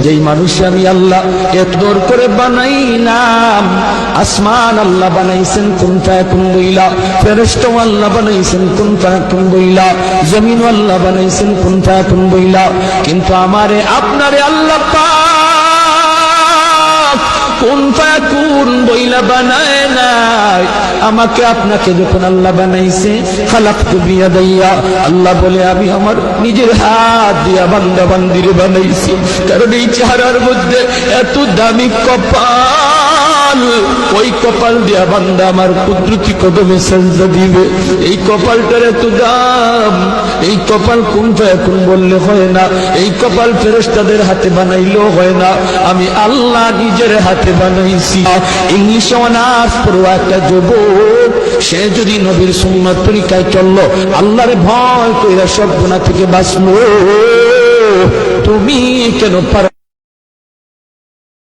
যেই মানুষ আমি আল্লাহ এতদূর করে বানাইলাম। আসমান আল্লাহ বানাইছেন কুন ফায়াকুন বইলা, ফেরেশতা আল্লাহ বানাইছেন কুন ফায়াকুন বইলা, জমিন আল্লাহ বানাইছেন কুন ফায়াকুন বইলা, কিন্তু আমারে আপনারে আল্লাহ পাক কুন ফায়াকুন বইলা বানায় নাই। আমাকে আপনাকে যখন আল্লাহ বানাইছে, খালাকতু বিয়াদাইয়া, আল্লাহ বলে আমি আমার নিজের হাত দিয়া বান্দা বান্দিরে বানাইছি। কারণ এই চেহারার মধ্যে এত দামি কপাল, ওই কপাল দিয়া বান্দা আমার কুদরতি কদমে সেজদা দিবে। এই কপালটার এত দাম, এই কপাল কুন ফায়াকুন বললে হয় না, এই কপাল ফেরেশতাদের হাতে বানাইলেও হয় না, আমি আল্লাহ নিজের হাতে বানাইছি। ইংলিশে অনার্স পড়ুয়া একটা যুবক, সে যদি নবীর সুন্নাত তরিকায় চললো, আল্লাহরে ভয় কইরা সব গুনাহ থেকে বাঁচলো, তুমি কেন পার